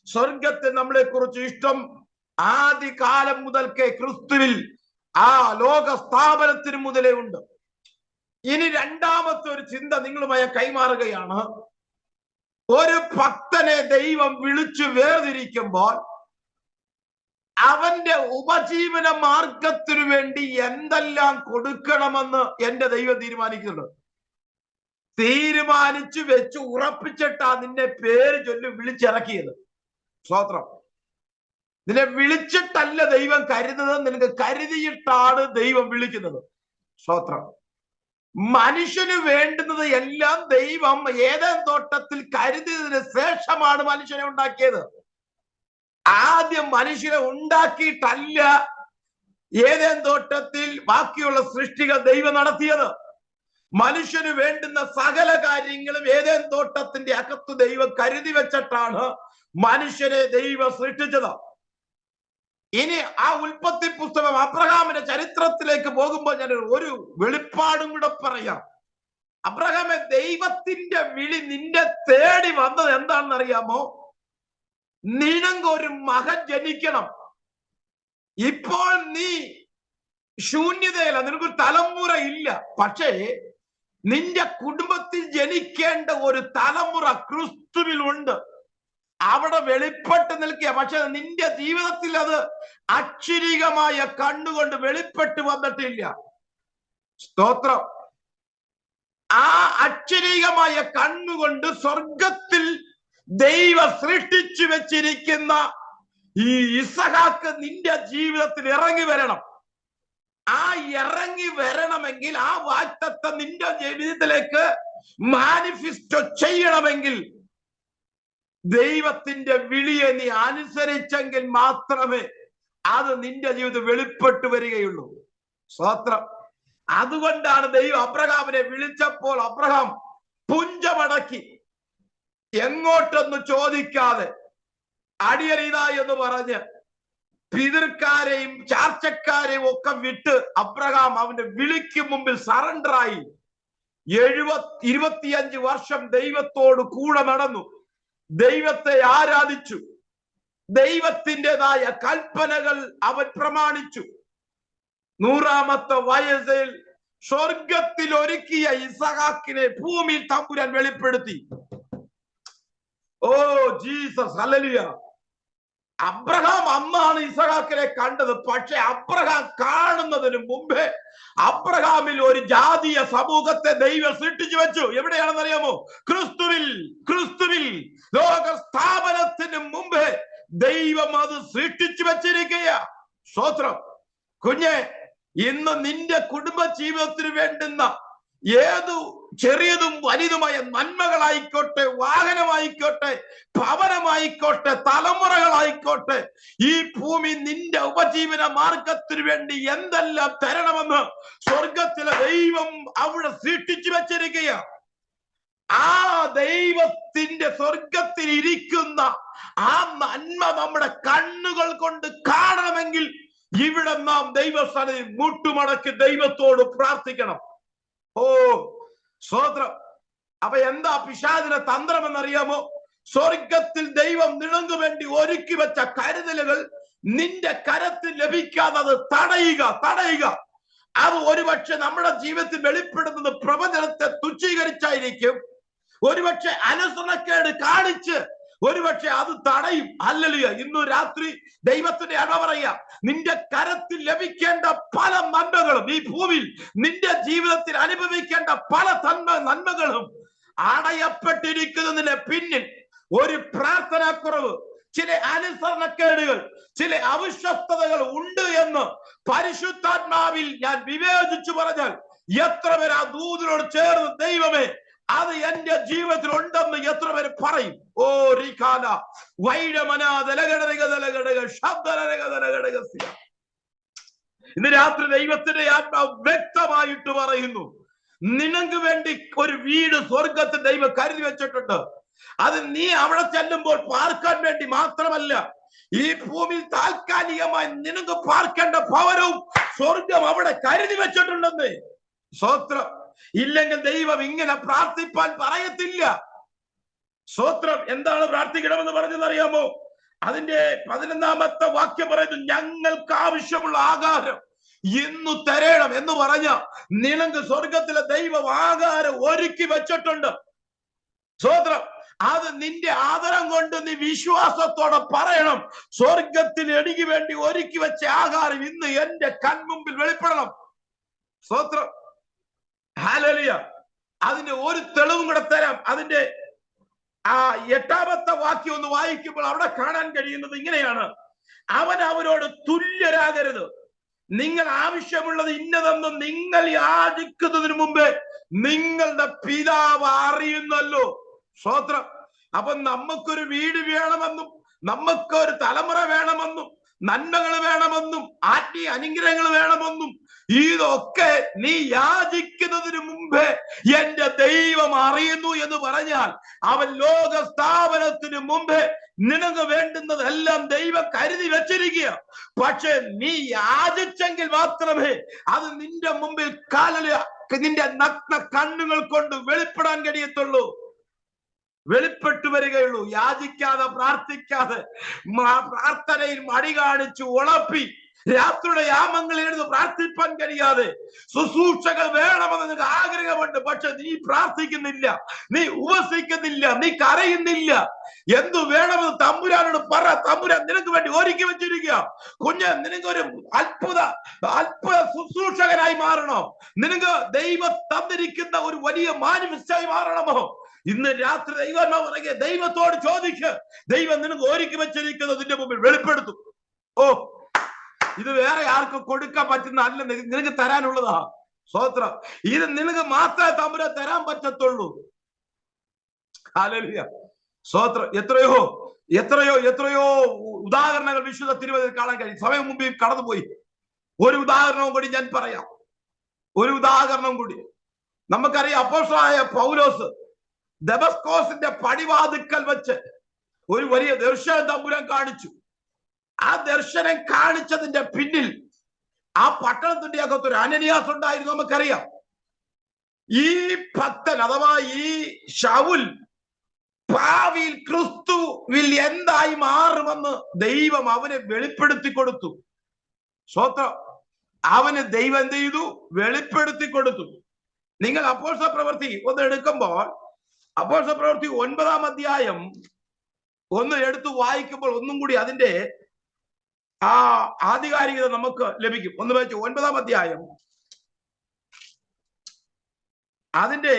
സ്വർഗത്തെ നമ്മളെ കുറിച്ച് ഇഷ്ടം ആദികാലം മുതൽക്കേ ക്രിസ്തുവിൽ ആ ലോക സ്ഥാപനത്തിന് മുതലേ ഉണ്ട്. ഇനി രണ്ടാമത്തെ ഒരു ചിന്ത നിങ്ങളുമായി കൈമാറുകയാണ്. ഒരു ഭക്തനെ ദൈവം വിളിച്ചു വേർതിരിക്കുമ്പോൾ അവന്റെ ഉപജീവന മാർഗത്തിനു വേണ്ടി എന്തെല്ലാം കൊടുക്കണമെന്ന് എന്റെ ദൈവം തീരുമാനിക്കുന്നുണ്ട്. തീരുമാനിച്ചു വെച്ച് ഉറപ്പിച്ചിട്ടാ നിന്നെ പേര് ചൊല്ലി വിളിച്ചിറക്കിയത്. സ്തോത്രം. നിന്നെ വിളിച്ചിട്ടല്ല ദൈവം കരുതുന്നത്, നിനക്ക് കരുതിയിട്ടാണ് ദൈവം വിളിക്കുന്നത്. സ്തോത്രം. മനുഷ്യന് വേണ്ടുന്നത് എല്ലാം ദൈവം ഏദൻ തോട്ടത്തിൽ കരുതിയതിന് ശേഷമാണ് മനുഷ്യനെ ഉണ്ടാക്കിയത്. ആദ്യം മനുഷ്യനെ ഉണ്ടാക്കിയിട്ടല്ല ഏദൻ തോട്ടത്തിൽ ബാക്കിയുള്ള സൃഷ്ടികൾ ദൈവം നടത്തിയത്. മനുഷ്യന് വേണ്ടുന്ന സകല കാര്യങ്ങളും ഏദൻ തോട്ടത്തിന്റെ അകത്ത് ദൈവം കരുതി വെച്ചിട്ടാണ് മനുഷ്യനെ ദൈവം സൃഷ്ടിച്ചത്. ഇനി ആ ഉൽപ്പത്തി പുസ്തകം അബ്രഹാമിന്റെ ചരിത്രത്തിലേക്ക് പോകുമ്പോൾ ഞാൻ ഒരു വെളിപ്പാടും കൂടെ പറയാം. അബ്രഹാമെ, ദൈവത്തിന്റെ വിളി നിന്റെ തേടി വന്നത് എന്താണെന്ന് അറിയാമോ? നിനക്കൊരു മകൻ ജനിക്കണം. ഇപ്പോൾ നീ ശൂന്യതയില്ല, നിനക്കൊരു തലമുറ ഇല്ല. പക്ഷേ നിന്റെ കുടുംബത്തിൽ ജനിക്കേണ്ട ഒരു തലമുറ ക്രിസ്തുവിൽ ഉണ്ട്. അവിടെ വെളിപ്പെട്ട് നിൽക്കുക. പക്ഷെ നിന്റെ ജീവിതത്തിൽ അത് അക്ഷരികമായ കണ്ണുകൊണ്ട് വെളിപ്പെട്ട് വന്നിട്ടില്ല. സ്തോത്രം. ആ അക്ഷരികമായ കണ്ണുകൊണ്ട് സ്വർഗത്തിൽ ദൈവം സൃഷ്ടിച്ചു വെച്ചിരിക്കുന്ന ഈ ഇസഹാക്ക് നിന്റെ ജീവിതത്തിൽ ഇറങ്ങി വരണം. ആ ഇറങ്ങി വരണമെങ്കിൽ, ആ വാഗ്ദത്തം നിന്റെ ജീവിതത്തിലേക്ക് മാനിഫെസ്റ്റോ ചെയ്യണമെങ്കിൽ ദൈവത്തിന്റെ വിളിയെ നീ അനുസരിച്ചെങ്കിൽ മാത്രമേ അത് നിന്റെ ജീവിതത്തിൽ വെളിപ്പെട്ടു വരികയുള്ളൂ. സ്തോത്രം. അതുകൊണ്ടാണ് ദൈവം അബ്രഹാമിനെ വിളിച്ചപ്പോൾ അബ്രഹാം പുഞ്ചമടക്കി, എങ്ങോട്ടൊന്ന് ചോദിക്കാതെ അടിയരിതാ എന്ന് പറഞ്ഞ് പിതൃക്കാരെയും ചാർച്ചക്കാരെയും ഒക്കെ വിട്ട് അബ്രഹാം അവന്റെ വിളിക്ക് മുമ്പിൽ സറണ്ടറായി 25 വർഷം ദൈവത്തോട് കൂടെ നടന്നു. ദൈവത്തെ ആരാധിച്ചു. ദൈവത്തിൻ്റെതായ കൽപ്പനകൾ അവൻ പ്രമാണിച്ചു. 100-ാമത്തെ വയസ്സിൽ സ്വർഗത്തിൽ ഒരുക്കിയ ഇസഹാക്കിനെ ഭൂമിയിൽ തമ്പുരാൻ വെളിപ്പെടുത്തി. Oh Jesus, hallelujah. അബ്രഹാം അന്നാണ് ഇസഹാക്കിനെ കണ്ടത്. പക്ഷെ അബ്രഹാം കാണുന്നതിന് മുമ്പേ അബ്രഹാമിൽ ഒരു ജാതീയ സമൂഹത്തെ ദൈവം സൃഷ്ടിച്ചു വെച്ചു. എവിടെയാണെന്ന് അറിയാമോ? ക്രിസ്തുവിൽ. ക്രിസ്തുവിൽ ലോക സ്ഥാപനത്തിന് മുമ്പേ ദൈവം അത് സൃഷ്ടിച്ചു വെച്ചിരിക്കുക. സ്തോത്രം. കുഞ്ഞെ, ഇന്ന് നിന്റെ കുടുംബ ജീവിതത്തിന് വേണ്ടുന്ന ഏതു ചെറിയതും വലുതുമായ നന്മകളായിക്കോട്ടെ, വാഹനമായിക്കോട്ടെ, ഭവനം ജനമായിക്കോട്ടെ, തലമുറകളായിക്കോട്ടെ, ഈ ഭൂമി നിന്റെ ഉപജീവന മാർഗത്തിന് വേണ്ടി എന്തെല്ലാം തരണമെന്ന് സ്വർഗത്തിലെ ദൈവം അവിടെ സൃഷ്ടിച്ചു വെച്ചിരിക്കുക. ആ ദൈവത്തിന്റെ സ്വർഗത്തിൽ ഇരിക്കുന്ന ആ നന്മ നമ്മുടെ കണ്ണുകൾ കൊണ്ട് കാണണമെങ്കിൽ ഇവിടെ നാം ദൈവസ്ഥാനത്തിൽ മുട്ടുമടക്കി ദൈവത്തോട് പ്രാർത്ഥിക്കണം. ഓ സ്തോത്രം. അപ്പൊ എന്താ പിശാചിന്റെ തന്ത്രം എന്നറിയാമോ? സ്വർഗത്തിൽ ദൈവം നിനക്ക് വേണ്ടി ഒരുക്കി വെച്ച കരുതലുകൾ നിന്റെ കരത്തിൽ ലഭിക്കാതെ അത് തടയുക. അത് ഒരുപക്ഷെ നമ്മുടെ ജീവിതത്തിൽ വെളിപ്പെടുന്നത് പ്രവചനത്തെ തുച്ഛീകരിച്ചായിരിക്കും, ഒരുപക്ഷെ അനുസരണക്കേട് കാണിച്ച് ഒരുപക്ഷെ അത് തടയും. ഹല്ലേലൂയ. ഇന്നു രാത്രി ദൈവത്തിന്റെ ഇട പറയുക, നിന്റെ കരത്തിൽ ലഭിക്കേണ്ട പല നന്മകളും, ഈ ഭൂമിയിൽ നിന്റെ ജീവിതത്തിൽ അനുഭവിക്കേണ്ട പല നന്മകളും അടയപ്പെട്ടിരിക്കുന്നതിന്റെ പിന്നിൽ ഒരു പ്രാർത്ഥനാക്കുറവ്, ചില അനുസരണക്കേടുകൾ, ചില അവിശ്വസ്തതകൾ ഉണ്ട് എന്ന് പരിശുദ്ധാത്മാവിൽ ഞാൻ വിവേചിച്ചു പറഞ്ഞാൽ എത്ര പേർ ആ ദൂതനോട് ചേർന്ന് ദൈവമേ അത് എന്റെ ജീവിതത്തിൽ ഉണ്ടെന്ന് എത്ര പേര് പറയും? ഓ റിഖാല ഇന്ന് രാത്രി ദൈവത്തിന്റെ ആത്മാവ് വ്യക്തമായിട്ട് പറയുന്നു, നിനക്ക് വേണ്ടി ഒരു വീട് സ്വർഗത്തിൽ ദൈവം കരുതി വെച്ചിട്ടുണ്ട്. അത് നീ അവിടെ ചെല്ലുമ്പോൾ പാർക്കാൻ വേണ്ടി മാത്രമല്ല, ഈ ഭൂമിയിൽ താൽക്കാലികമായി നിനക്ക് പാർക്കേണ്ട ഭവനവും സ്വർഗം അവിടെ കരുതി വെച്ചിട്ടുണ്ടെന്ന്. സ്തോത്രം. ഇല്ലെങ്കിൽ ദൈവം ഇങ്ങനെ പ്രാർത്ഥിപ്പാൻ പറയത്തില്ല. സ്തോത്രം. എന്താണ് പ്രാർത്ഥിക്കണമെന്ന് പറഞ്ഞതറിയാമോ? അതിന്റെ 11-ാമത്തെ വാക്യം പറയുന്നു, ഞങ്ങൾക്ക് ആവശ്യമുള്ള ആഹാരം ഇന്ന് തരണം എന്ന് പറഞ്ഞ നിനക്ക് സ്വർഗത്തിലെ ദൈവം ആഹാരം ഒരുക്കി വെച്ചിട്ടുണ്ട്. സ്തോത്രം. അത് നിന്റെ ആദരം കൊണ്ട് നീ വിശ്വാസത്തോടെ പറയണം, സ്വർഗത്തിൽ എനിക്ക് വേണ്ടി ഒരുക്കി വെച്ച ആഹാരം ഇന്ന് എന്റെ കൺമുമ്പിൽ വെളിപ്പെടണം. സ്തോത്രം. ഹല്ലേലൂയ. അതിന്റെ ഒരു തെളിവും കൂടെ തരാം. അതിന്റെ ആ 8-ാമത്തെ വാക്യം ഒന്ന് വായിക്കുമ്പോൾ അവിടെ കാണാൻ കഴിയുന്നത് ഇങ്ങനെയാണ്, അവൻ അവരോട് തുല്യരാകരുത്, നിങ്ങൾ ആവശ്യമുള്ളത് ഇന്നതെന്ന് നിങ്ങൾ യാചിക്കുന്നതിന് മുമ്പേ നിങ്ങളുടെ പിതാവ് അറിയുന്നല്ലോ. സ്തോത്രം. അപ്പൊ നമുക്കൊരു വീട് വേണമെന്നും നമുക്കൊരു തലമുറ വേണമെന്നും നന്മകൾ വേണമെന്നും ആത്മീയ അനുഗ്രഹങ്ങൾ വേണമെന്നും ഇതൊക്കെ നീ യാചിക്കുന്നതിന് മുമ്പേ എന്റെ ദൈവം അറിയുന്നു എന്ന് പറഞ്ഞാൽ അവൻ ലോക സ്ഥാപനത്തിന് മുമ്പേ നിനക്ക് വേണ്ടുന്നതെല്ലാം ദൈവം കരുതി വെച്ചിരിക്കുക. പക്ഷെ നീ യാചിച്ചെങ്കിൽ മാത്രമേ അത് നിന്റെ മുമ്പിൽ നിന്റെ നഗ്ന കണ്ണുകൾ കൊണ്ട് വെളിപ്പെടാൻ കഴിയത്തുള്ളൂ, വെളിപ്പെട്ടു വരികയുള്ളൂ. യാചിക്കാതെ പ്രാർത്ഥിക്കാതെ പ്രാർത്ഥനയിൽ മടി കാണിച്ചു ഉളപ്പി രാത്രിയുടെ യാമങ്ങളിൽ എഴുതി പ്രാർത്ഥിപ്പാൻ കഴിയാതെ ശുശ്രൂഷകൾ വേണമെന്ന് നിനക്ക് ആഗ്രഹമുണ്ട്, പക്ഷെ നീ പ്രാർത്ഥിക്കുന്നില്ല, നീ ഉപസിക്കുന്നില്ല, നീ കരയുന്നില്ല. എന്തു വേണമെന്ന് തമ്പുരാനോട് പറ. തമ്പുരാൻ നിനക്ക് വേണ്ടി ഒരുക്കി വെച്ചിരിക്കുക. കുഞ്ഞ്, നിനക്കൊരു അത്ഭുത ശുശ്രൂഷകനായി മാറണോ? നിനക്ക് ദൈവം തന്നിരിക്കുന്ന ഒരു വലിയ മാനിഫെസ്റ്റായി മാറണമോ? ഇന്ന് രാത്രി ദൈവം പറയുക, ദൈവത്തോട് ചോദിക്ക്, ദൈവം നിനക്ക് ഒരുക്കി വെച്ചിരിക്കുന്നത് നിന്റെ മുമ്പിൽ വെളിപ്പെടുത്തും. ഓ, ഇത് വേറെ ആർക്കും കൊടുക്കാൻ പറ്റുന്ന അല്ല, നിനക്ക് തരാനുള്ളതാ. സ്തോത്രം. ഇത് നിനക്ക് മാത്രമേ തമ്പുരാൻ തരാൻ പറ്റത്തുള്ളൂ. ഹല്ലേലൂയ. സ്തോത്രം. എത്രയോ എത്രയോ എത്രയോ ഉദാഹരണങ്ങൾ വിശുദ്ധ തിരുവചനത്തിൽ കാണാൻ കഴിയും. സമയം മുമ്പേ കടന്നുപോയി. ഒരു ഉദാഹരണവും കൂടി ഞാൻ പറയാം. ഒരു ഉദാഹരണം കൂടി. നമുക്കറിയാം, അപ്പോസ്തലനായ പൗലോസ് ദമസ്കോസിന്റെ പടിവാതിക്കൽ വെച്ച് ഒരു വലിയ ദർശനം തമ്പുരാൻ കാണിച്ചു. ആ ദർശനം കാണിച്ചതിന്റെ പിന്നിൽ ആ പട്ടണത്തിന്റെ അകത്തൊരു അനനിയാസ് ഉണ്ടായിരുന്നു. നമുക്കറിയാം, ഈ ഭക്തൻ അഥവാ ഈ ശൗൽ ഭാവിയിൽ ക്രിസ്തുവിൽ എന്തായി മാറുമെന്ന് ദൈവം അവനെ വെളിപ്പെടുത്തി കൊടുത്തു. സ്തോത്രം. അവന് ദൈവം എന്ത് ചെയ്തു? വെളിപ്പെടുത്തി കൊടുത്തു. നിങ്ങൾ അപ്പോസ്തല പ്രവൃത്തി ഒന്ന് എടുക്കുമ്പോൾ, അപ്പോസ്തല പ്രവൃത്തി 9-ാം അധ്യായം ഒന്ന് എടുത്തു വായിക്കുമ്പോൾ ഒന്നും കൂടി അതിന്റെ ആ ആധികാരികത നമുക്ക് ലഭിക്കും. ഒന്ന് വെച്ച് 9-ാം അധ്യായം അതിന്റെ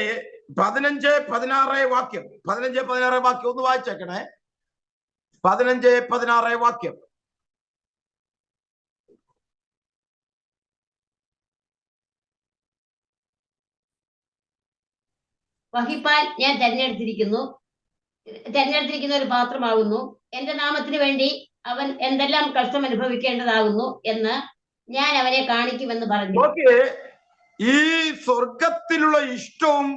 15-16 വാക്യം, 15-16 വാക്യം ഒന്ന് വായിച്ചേക്കണേ. 15-16 വാക്യം. വഹിപ്പാൻ ഞാൻ തെരഞ്ഞെടുത്തിരിക്കുന്നു, തെരഞ്ഞെടുത്തിരിക്കുന്ന ഒരു പാത്രമാകുന്നു. എന്റെ നാമത്തിന് വേണ്ടി അവൻ എന്തെല്ലാം കഷ്ടം അനുഭവിക്കേണ്ടതാകുന്നു എന്ന് ഞാൻ അവനെ കാണിക്കുമെന്ന് പറഞ്ഞു. ഈ സ്വർഗത്തിലുള്ള ഇഷ്ടവും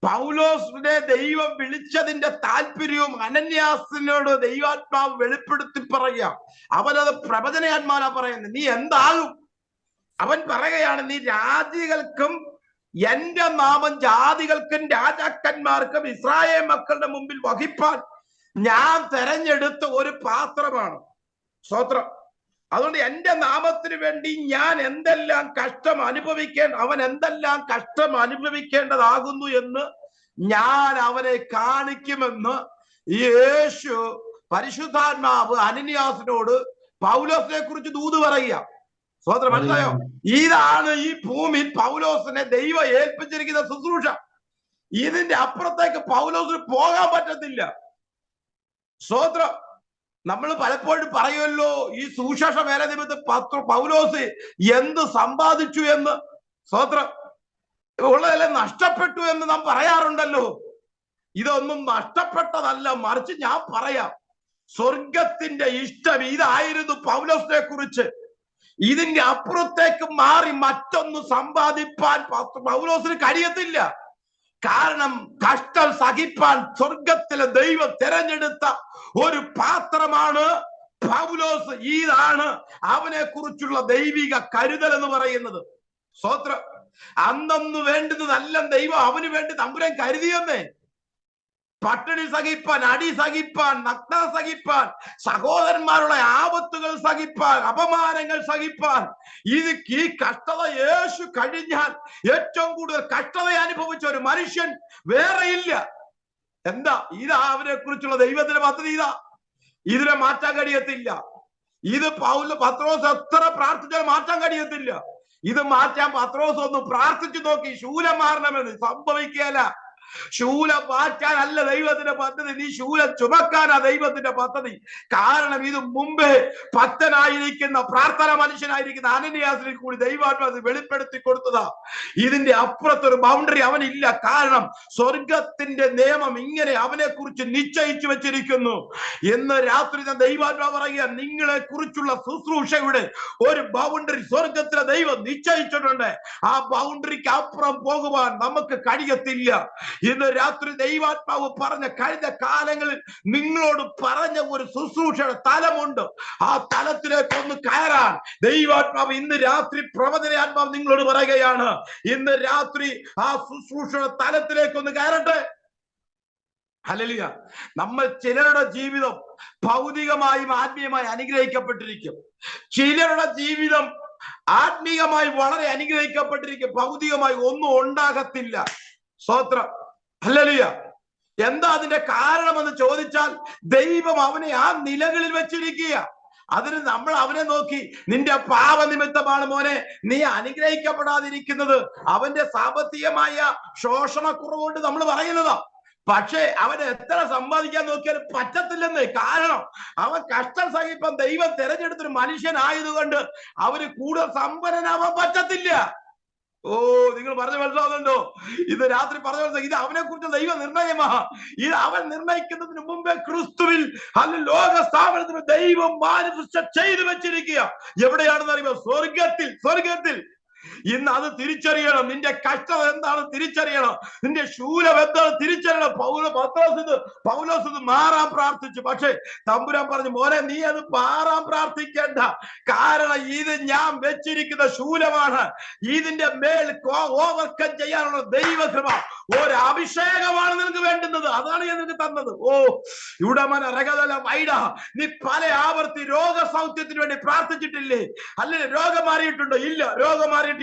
പൗലോസിനെ ദൈവം വിളിച്ചതിന്റെ താല്പര്യവും അനന്യാസിനോട് ദൈവാത്മാവ് വെളിപ്പെടുത്തി പറയുക. അവനത് പ്രവചനയാത്മാവാ പറയുന്നത്. നീ എന്താകും? അവൻ പറയുകയാണ്, നീ രാജികൾക്കും എന്റെ നാമം ജാതികൾക്കും രാജാക്കന്മാർക്കും ഇസ്രായേൽ മക്കളുടെ മുമ്പിൽ വഹിപ്പാൻ ഞാൻ തെരഞ്ഞെടുത്ത ഒരു പാത്രമാണ്. സ്തോത്രം. അതുകൊണ്ട് എന്റെ നാമത്തിന് വേണ്ടി ഞാൻ എന്തെല്ലാം കഷ്ടം അവൻ എന്തെല്ലാം കഷ്ടം അനുഭവിക്കേണ്ടതാകുന്നു എന്ന് ഞാൻ അവനെ കാണിക്കുമെന്ന് യേശു പരിശുദ്ധാത്മാവ് അനന്യാസിനോട് പൗലോസിനെ കുറിച്ച് ദൂത് പറയുക. സ്തോത്രം. മനസ്സിലായോ? ഇതാണ് ഈ ഭൂമിയിൽ പൗലോസിനെ ദൈവം ഏൽപ്പിച്ചിരിക്കുന്ന ശുശ്രൂഷ. ഇതിന്റെ അപ്പുറത്തേക്ക് പൗലോസിന് പോകാൻ പറ്റത്തില്ല. സ്തോത്രം. നമ്മൾ പലപ്പോഴും പറയുമല്ലോ, ഈ സുവിശേഷ വേല നിമിത്തം പൗലോസ് എന്ത് സമ്പാദിച്ചു എന്ന്. സ്തോത്രം. ഉള്ളതെല്ലാം നഷ്ടപ്പെട്ടു എന്ന് നാം പറയാറുണ്ടല്ലോ. ഇതൊന്നും നഷ്ടപ്പെട്ടതല്ല, മറിച്ച് ഞാൻ പറയാം, സ്വർഗത്തിന്റെ ഇഷ്ടം ഇതായിരുന്നു പൗലോസിനെ കുറിച്ച്. ഇതിന്റെ അപ്പുറത്തേക്ക് മാറി മറ്റൊന്ന് സമ്പാദിപ്പാൻ പൗലോസിന് കഴിയത്തില്ല. കാരണം കഷ്ടം സഹിപ്പാൻ സ്വർഗത്തിലെ ദൈവം തെരഞ്ഞെടുത്ത ഒരു പാത്രമാണ് പൗലോസ്. ഇതാണ് അവനെ കുറിച്ചുള്ള ദൈവിക കരുതൽ എന്ന് പറയുന്നത്. സ്തോത്രം. അന്നൊന്നു വേണ്ടുന്നതല്ല ദൈവം അവന് വേണ്ടി തമ്പുരാൻ കരുതിയെന്നേ. പട്ടിണി സഹിപ്പാൻ, അടി സഹിപ്പാൻ, നഗ്നത സഹിപ്പാൻ, സഹോദരന്മാരുടെ ആപത്തുകൾ സഹിപ്പാൻ, അപമാനങ്ങൾ സഹിപ്പാൻ, ഈ കഷ്ടത യേശു കഴിഞ്ഞാൽ ഏറ്റവും കൂടുതൽ കഷ്ടത അനുഭവിച്ച ഒരു മനുഷ്യൻ വേറെയില്ല. എന്താ? ഇതാ അവനെ കുറിച്ചുള്ള ദൈവത്തിന്റെ പദ്ധതി. ഇതിനെ മാറ്റാൻ കഴിയത്തില്ല. ഇത് പത്രോസ് എത്ര പ്രാർത്ഥിച്ചാൽ മാറ്റാൻ കഴിയത്തില്ല. ഇത് മാറ്റാൻ പത്രോസ് ഒന്ന് പ്രാർത്ഥിച്ചു നോക്കി, ശൂലം മാറണമെന്ന്. സംഭവിക്കുകയല്ല. ശൂലം മാറ്റാനല്ല ദൈവത്തിന്റെ പദ്ധതി, നീ ശൂലം ചുമക്കാനാ ദൈവത്തിന്റെ പദ്ധതി. കാരണം ഇത് മുമ്പേ ഭക്തനായിരിക്കുന്ന പ്രാർത്ഥന മനുഷ്യനായിരിക്കുന്ന അനന്യാസിനെ കൂടി ദൈവാത്മാവ് വെളിപ്പെടുത്തി കൊടുത്തതാ. ഇതിന്റെ അപ്പുറത്തൊരു ബൗണ്ടറി അവനില്ല. കാരണം സ്വർഗത്തിന്റെ നിയമം ഇങ്ങനെ അവനെ കുറിച്ച് നിശ്ചയിച്ചു വെച്ചിരിക്കുന്നു. ഇന്ന് രാത്രി ദൈവാത്മാവ് പറയുക, നിങ്ങളെ കുറിച്ചുള്ള ശുശ്രൂഷയുടെ ഒരു ബൗണ്ടറി സ്വർഗത്തിലെ ദൈവം നിശ്ചയിച്ചിട്ടുണ്ട്. ആ ബൗണ്ടറിക്ക് അപ്പുറം പോകുവാൻ നമുക്ക് കഴിയത്തില്ല. ഇന്ന് രാത്രി ദൈവാത്മാവ് പറഞ്ഞ കഴിഞ്ഞ കാലങ്ങളിൽ നിങ്ങളോട് പറഞ്ഞ ഒരു ശുശ്രൂഷയുടെ തലമുണ്ട്. ആ തലത്തിലേക്ക് ഒന്ന് കയറാൻ ദൈവാത്മാവ് ഇന്ന് രാത്രി പ്രവചനാത്മാവ് നിങ്ങളോട് പറയുകയാണ്. ഇന്ന് രാത്രി ആ ശുശ്രൂഷയുടെ തലത്തിലേക്ക് ഒന്ന് കയറട്ടെ. ഹല്ലേലൂയ. നമ്മൾ ചിലരുടെ ജീവിതം ഭൗതികമായും ആത്മീയമായി അനുഗ്രഹിക്കപ്പെട്ടിരിക്കും. ചിലരുടെ ജീവിതം ആത്മീയമായി വളരെ അനുഗ്രഹിക്കപ്പെട്ടിരിക്കും. ഭൗതികമായി ഒന്നും ഉണ്ടാകത്തില്ല. സ്തോത്രം. ഹല്ലേലൂയ. എന്താ അതിന്റെ കാരണമെന്ന് ചോദിച്ചാൽ, ദൈവം അവനെ ആ നിലകളിൽ വെച്ചിരിക്കുക. അതിന് നമ്മൾ അവനെ നോക്കി, നിന്റെ പാപനിമിത്തമാണ് മോനെ നീ അനുഗ്രഹിക്കപ്പെടാതിരിക്കുന്നത്, അവന്റെ സാമ്പത്തികമായ ശോഷണക്കുറവ് കൊണ്ട് നമ്മൾ പറയുന്നതാ. പക്ഷേ അവന് എത്ര സമ്പാദിക്കാൻ നോക്കിയാലും പറ്റത്തില്ലെന്ന്. കാരണം അവൻ കഷ്ടം സഹിപ്പം ദൈവം തെരഞ്ഞെടുത്തൊരു മനുഷ്യനായതുകൊണ്ട് അവന് കൂടുതൽ സമ്പന്നനാവാൻ പറ്റത്തില്ല. ഓ, നിങ്ങൾ പറഞ്ഞു മനസ്സിലാവുന്നുണ്ടോ? ഇത് രാത്രി പറഞ്ഞു, ഇത് അവനെ കുറിച്ച് ദൈവ നിർണയമാ. ഇത് അവൻ നിർണയിക്കുന്നതിന് മുമ്പേ ക്രിസ്തുവിൽ ലോക സ്ഥാപനത്തിന് ദൈവം മാനിഫെസ്റ്റ് ചെയ്തു വെച്ചിരിക്കുക. എവിടെയാണെന്ന് അറിയുമോ? സ്വർഗത്തിൽ. ഇന്ന് അത് തിരിച്ചറിയണം. നിന്റെ കഷ്ടത എന്താണ് തിരിച്ചറിയണം. നിന്റെ ശൂലം എന്താണ് തിരിച്ചറിയണം. പൗലോസ് ഇത് മാറാൻ പ്രാർത്ഥിച്ചു. പക്ഷെ തമ്പുരാൻ പറഞ്ഞു, മോനെ നീ അത് മാറാൻ പ്രാർത്ഥിക്കേണ്ട. കാരണം ഇത് ഞാൻ വെച്ചിരിക്കുന്ന ശൂലമാണ്. ഇതിന്റെ മേൽ ഓവർകം ചെയ്യാനുള്ള ദൈവകൃപ, ഒരു അഭിഷേകമാണ് നിനക്ക് വേണ്ടുന്നത്. അതാണ് ഞാൻ നിനക്ക് തന്നത്. ഓ ഇവിടമന രഗതല വൈഡ. നീ പല ആവർത്തി രോഗസൗഖ്യത്തിന് വേണ്ടി പ്രാർത്ഥിച്ചിട്ടില്ലേ? അല്ലെങ്കിൽ രോഗം മാറിയിട്ടുണ്ടോ? ഇല്ല, രോഗം മാറിയിട്ടില്ല.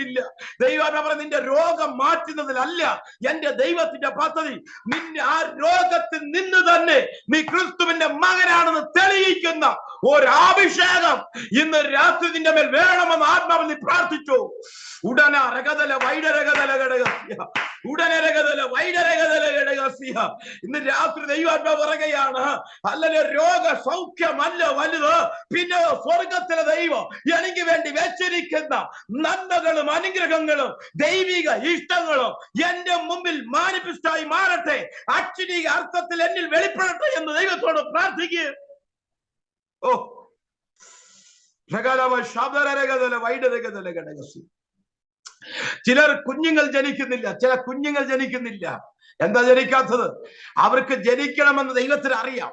ദൈവം പറഞ്ഞ നിന്റെ രോഗം മാറ്റുന്നതിലല്ല എന്റെ ദൈവത്തിന്റെ പദ്ധതി. നിന്നെ ആ രോഗത്തിൽ നിന്ന് തന്നെ നീ ക്രിസ്തുവിന്റെ മകനാണെന്ന് തെളിയിക്കുന്ന ഒരു അഭിഷേകം ഇന്ന് രാത്രി നിന്റെ മേൽ വേണമെന്ന് ആത്മാവിൽ നീ പ്രാർത്ഥിച്ചു. ഉടനെ രഗതല വൈഡരഗതല ഘടകസ്യ, ഉടനെ രഗതല വൈഡരഗതല ഘടകസ്യ. ഇന്ന് രാത്രി ദൈവാത്മാവ് പറയുകയാണ്, അല്ലല്ലോ രോഗ സൗഖ്യമല്ല വലുത്, പിന്നെ സ്വർഗത്തിലെ ദൈവം എനിക്ക് വേണ്ടി വെച്ചിരിക്കുന്ന നന്മകളും അനുഗ്രഹങ്ങളും ദൈവിക ഇഷ്ടങ്ങളും എന്റെ മുമ്പിൽ മാനിഫെസ്റ്റായി മാറട്ടെ, അക്ഷരീക അർത്ഥത്തിൽ എന്നിൽ വെളിപ്പെടട്ടെ എന്ന് ദൈവത്തോട് പ്രാർത്ഥിക്കുക. ഓ ചിലർ കുഞ്ഞുങ്ങൾ ജനിക്കുന്നില്ല, ചില കുഞ്ഞുങ്ങൾ ജനിക്കുന്നില്ല. എന്താ ജനിക്കാത്തത്? അവർക്ക് ജനിക്കണമെന്ന് ദൈവത്തിന് അറിയാം,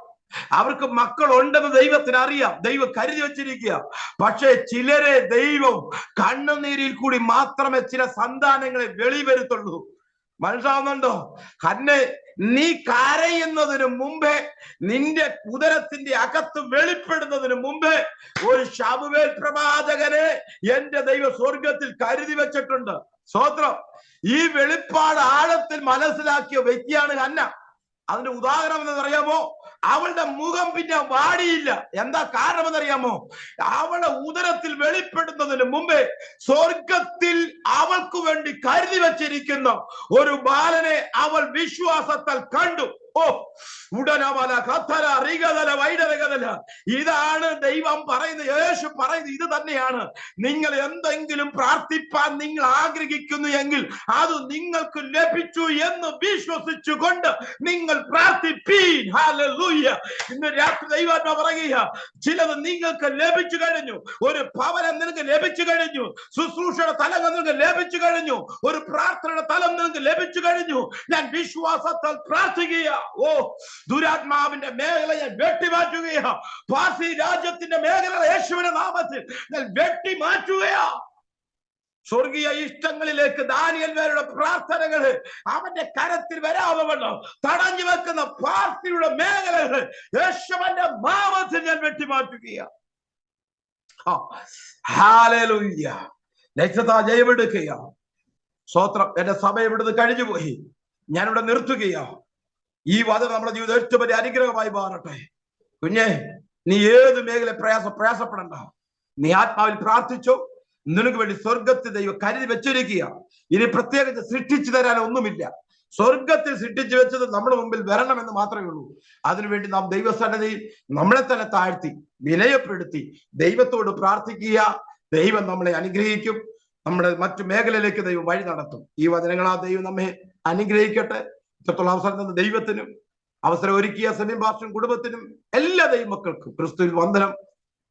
അവർക്ക് മക്കൾ ഉണ്ടെന്ന് ദൈവത്തിന് അറിയാം, ദൈവം കരുതി വെച്ചിരിക്കുക. പക്ഷേ ചിലരെ ദൈവം കണ്ണുനീരിൽ കൂടി മാത്രമേ ചില സന്താനങ്ങളെ വെളിവരുത്തുള്ളൂ. മനസ്സിലാവുന്നുണ്ടോ? ഹന്നെ, നീ കരയുന്നതിന് മുമ്പേ, നിന്റെ ഉദരത്തിന്റെ അകത്ത് വെളിപ്പെടുന്നതിന് മുമ്പേ ഒരു ശമൂവേൽ പ്രവാചകനെ എന്റെ ദൈവ സ്വർഗത്തിൽ കരുതി വെച്ചിട്ടുണ്ട്. സ്തോത്രം. ഈ വെളിപ്പാട് ആഴത്തിൽ മനസ്സിലാക്കിയ വ്യക്തിയാണ് ഹന്ന. അതിന്റെ ഉദാഹരണം എന്നറിയാമോ? അവളുടെ മുഖം പിന്നെ വാടിയില്ല. എന്താ കാരണം എന്നറിയാമോ? അവളുടെ ഉദരത്തിൽ വെളിപ്പെടുന്നതിന് മുമ്പേ സ്വർഗത്തിൽ അവൾക്ക് വേണ്ടി കരുതി വച്ചിരിക്കുന്ന ഒരു ബാലനെ അവൾ വിശ്വാസത്താൽ കണ്ടു. ഓ ഉടനവല കത്തല റിഗതല വൈഡരഗതല. ഇതാണ് ദൈവം പറയുന്നത്, യേശു പറയുന്നത് ഇത് തന്നെയാണ്. നിങ്ങൾ എന്തെങ്കിലും പ്രാർത്ഥിപ്പാൻ നിങ്ങൾ ആഗ്രഹിക്കുന്നു എങ്കിൽ അത് നിങ്ങൾക്ക് ലഭിച്ചു എന്ന് വിശ്വസിച്ചുകൊണ്ട് നിങ്ങൾ പ്രാർത്ഥിപ്പീൻ. ഹല്ലേലൂയ. ഇന്ന് രാത്രി ദൈവാത്മാവ് പറയുക, ചിലത് നിങ്ങൾക്ക് ലഭിച്ചു കഴിഞ്ഞു. ഒരു ഭവനം നിനക്ക് ലഭിച്ചു കഴിഞ്ഞു, ശുശ്രൂഷയുടെ തലം നിനക്ക് ലഭിച്ചു കഴിഞ്ഞു, ഒരു പ്രാർത്ഥനയുടെ തലം നിനക്ക് ലഭിച്ചു കഴിഞ്ഞു. ഞാൻ വിശ്വാസത്താൽ പ്രാർത്ഥിക്കുക. ഓ ദുരാത്മാവിന്റെ മേഖല ഞാൻ വെട്ടിമാറ്റുകയാ. പാർസി രാജ്യത്തിന്റെ മേഖല യേശുവിന്റെ നാമത്തിൽ ഞാൻ വെട്ടിമാറ്റുകയാ. സ്വർഗീയ ഇഷ്ടങ്ങളിലേക്ക് ദാനിയേൽമാരുടെ പ്രാർത്ഥനകള് അവന്റെ കരത്തിൽ വരാമല്ലോ തടഞ്ഞു വെക്കുന്ന പാർട്ടിയുടെ മേഖലകൾ യേശുവിന്റെ നാമത്തിൽ ഞാൻ വെട്ടിമാറ്റുകയാ. ഹല്ലേലൂയ. ലക്ഷ്യത്താ ജയമെടുക്കുക. സ്തോത്രം. എന്റെ സഭ ഇവിടുന്ന് കഴിഞ്ഞുപോയി, ഞാനിവിടെ നിർത്തുകയാ. ഈ വചനം നമ്മുടെ ജീവിതം ഏറ്റവും വലിയ അനുഗ്രഹമായി മാറട്ടെ. കുഞ്ഞെ, നീ ഏത് മേഖല പ്രയാസപ്പെടണ്ട. നീ ആത്മാവിൽ പ്രാർത്ഥിച്ചോ, നിനക്ക് വേണ്ടി സ്വർഗത്തിൽ ദൈവം കരുതി വെച്ചിരിക്കുക. ഇനി പ്രത്യേകിച്ച് സൃഷ്ടിച്ചു തരാൻ ഒന്നുമില്ല. സ്വർഗത്തിൽ സൃഷ്ടിച്ചു വെച്ചത് നമ്മുടെ മുമ്പിൽ വരണമെന്ന് മാത്രമേ ഉള്ളൂ. അതിനുവേണ്ടി നാം ദൈവസന്നിധിയിൽ നമ്മളെ തന്നെ താഴ്ത്തി വിനയപ്പെടുത്തി ദൈവത്തോട് പ്രാർത്ഥിക്കുക. ദൈവം നമ്മളെ അനുഗ്രഹിക്കും. നമ്മുടെ മറ്റു മേഖലയിലേക്ക് ദൈവം വഴി നടത്തും. ഈ വചനങ്ങളാ ദൈവം നമ്മെ അനുഗ്രഹിക്കട്ടെ. ഇത്രത്തോളം അവസരം തന്ന ദൈവത്തിനും അവസരം ഒരുക്കിയ സെമി പാസ്റ്റർ കുടുംബത്തിനും എല്ലാ ദൈവമക്കൾക്കും ക്രിസ്തുവിൽ വന്ദനം.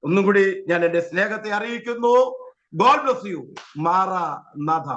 ഒന്നും കൂടി ഞാൻ എന്റെ സ്നേഹത്തെ അറിയിക്കുന്നു. God bless you. മാറാനാഥ.